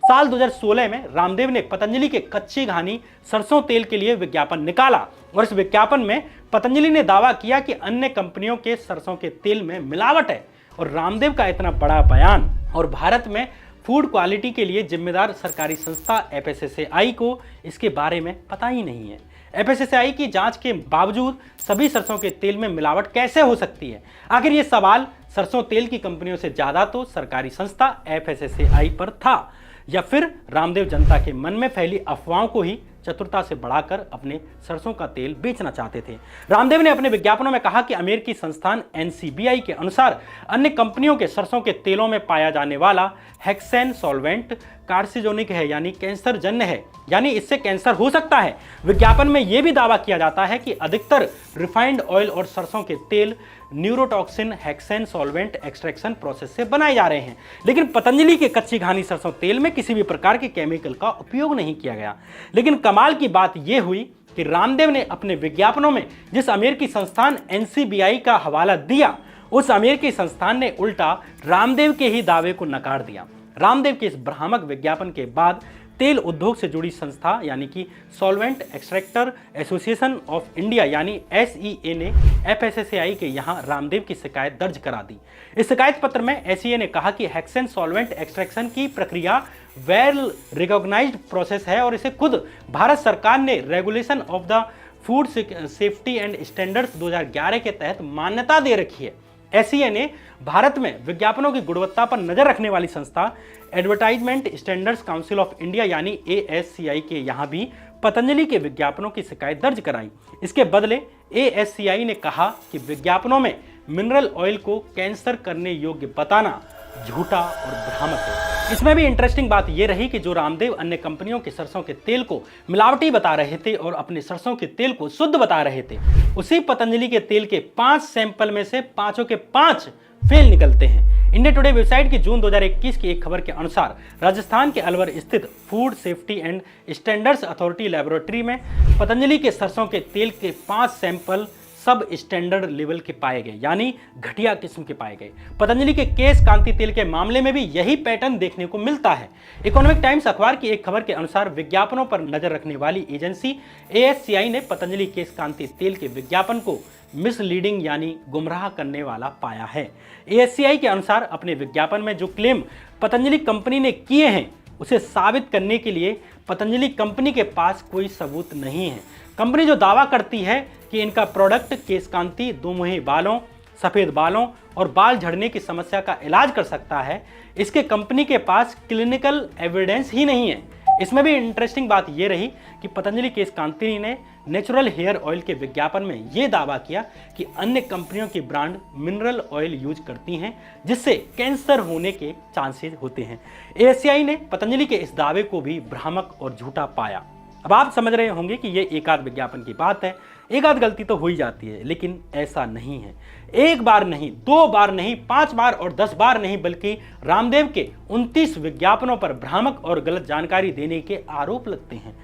साल 2016 में रामदेव ने पतंजलि के कच्ची घानी सरसों तेल के लिए विज्ञापन निकाला और इस विज्ञापन में पतंजलि ने दावा किया कि अन्य कंपनियों के सरसों के तेल में मिलावट है। और रामदेव का इतना बड़ा बयान और भारत में फूड क्वालिटी के लिए जिम्मेदार सरकारी संस्था एफएसएसएआई को इसके बारे में पता ही नहीं है। एफएसएसएआई की जांच के बावजूद सभी सरसों के तेल में मिलावट कैसे हो सकती है? आखिर ये सवाल सरसों तेल की कंपनियों से ज्यादा तो सरकारी संस्था एफएसएसएआई पर था, या फिर रामदेव जनता के मन में फैली अफवाहों को ही चतुरता से बढ़ाकर अपने सरसों का तेल बेचना चाहते थे। रामदेव ने अपने विज्ञापनों में कहा कि अमेरिकी संस्थान एनसीबीआई के अनुसार अन्य कंपनियों के सरसों के तेलों में पाया जाने वाला हेक्सेन सॉल्वेंट कार्सिनोजेनिक है, यानी कैंसर जन्य है, यानी इससे कैंसर हो सकता है। विज्ञापन में यह भी दावा किया जाता है कि अधिकतर रिफाइंड ऑयल और सरसों के तेल neurotoxin hexane solvent extraction process से बनाए जा रहे हैं, लेकिन पतंजलि के कच्ची घानी सरसों तेल में किसी भी प्रकार के केमिकल का उपयोग नहीं किया गया। लेकिन कमाल की बात यह हुई कि रामदेव ने अपने विज्ञापनों में जिस अमेरिकी संस्थान एनसीबीआई का हवाला दिया, उस अमेरिकी संस्थान ने उल्टा रामदेव के ही दावे को नकार दिया। रामदेव के इस भ्रामक विज्ञापन के बाद तेल उद्योग से जुड़ी संस्था यानी कि solvent extractor association of India यानी एसईए ने एफएसएसएआई के यहां रामदेव की शिकायत दर्ज करा दी। इस शिकायत पत्र में एसईए ने कहा कि हेक्सेन सॉल्वेंट एक्सट्रैक्शन की प्रक्रिया वेल रिकॉग्नाइज्ड प्रोसेस है और इसे खुद भारत सरकार ने regulation of the food safety and standards 2011 के तहत मान्यता दे रखी है। एसईए ने भारत में विज्ञापनों की गुणवत्ता पर नजर रखने वाली संस्था advertisement standards council of India यानी एएससीआई के यहां भी पतंजलि के विज्ञापनों की शिकायत दर्ज कराई। इसके बदले एएससीआई ने कहा कि विज्ञापनों में मिनरल ऑयल को कैंसर करने योग्य बताना झूठा और भ्रामक है। इसमें भी इंटरेस्टिंग बात यह रही कि जो रामदेव अन्य कंपनियों के सरसों के तेल को मिलावटी बता रहे थे और अपने सरसों के तेल को शुद्ध बता रहे थे, उसी पतंजलि के तेल के 5 सैंपल में से 5 के 5 फेल निकलते हैं। इंडिया टुडे वेबसाइट की जून 2021 की एक खबर के अनुसार राजस्थान के अलवर स्थित food safety and standards authority laboratory में पतंजलि के सरसों के तेल के 5 सैंपल सब स्टैंडर्ड लेवल के पाए गए, यानी घटिया किस्म के पाए गए। पतंजलि के केश कांति तेल के मामले में भी यही पैटर्न देखने को मिलता है। इकोनॉमिक टाइम्स अखबार की एक खबर के अनुसार विज्ञापनों पर नजर रखने वाली एजेंसी एएससीआई ने पतंजलि केश कांति तेल के विज्ञापन को मिसलीडिंग यानी गुमराह करने वाला पाया है। एएससीआई के अनुसार अपने विज्ञापन में जो क्लेम पतंजलि कंपनी ने किए हैं उसे साबित करने के लिए पतंजलि कंपनी के पास कोई सबूत नहीं है। कंपनी जो दावा करती है कि इनका प्रोडक्ट केशकांति, दोमुही बालों, सफ़ेद बालों और बाल झड़ने की समस्या का इलाज कर सकता है, इसके कंपनी के पास क्लिनिकल एविडेंस ही नहीं है। इसमें भी इंटरेस्टिंग बात यह रही कि पतंजलि केशकांति ने नेचुरल हेयर ऑयल के विज्ञापन में यह दावा किया कि अन्य कंपनियों की ब्रांड मिनरल ऑयल यूज करती हैं जिससे कैंसर होने के चांसेस होते हैं। एएससीआई ने पतंजलि के इस दावे को भी भ्रामक और झूठा पाया। अब आप समझ रहे होंगे कि ये एक आध विज्ञापन की बात है, एक आध गलती तो हो ही जाती है, लेकिन ऐसा नहीं है। एक बार नहीं, 2 बार नहीं, 5 बार और 10 बार नहीं, बल्कि रामदेव के 29 विज्ञापनों पर भ्रामक और गलत जानकारी देने के आरोप लगते हैं।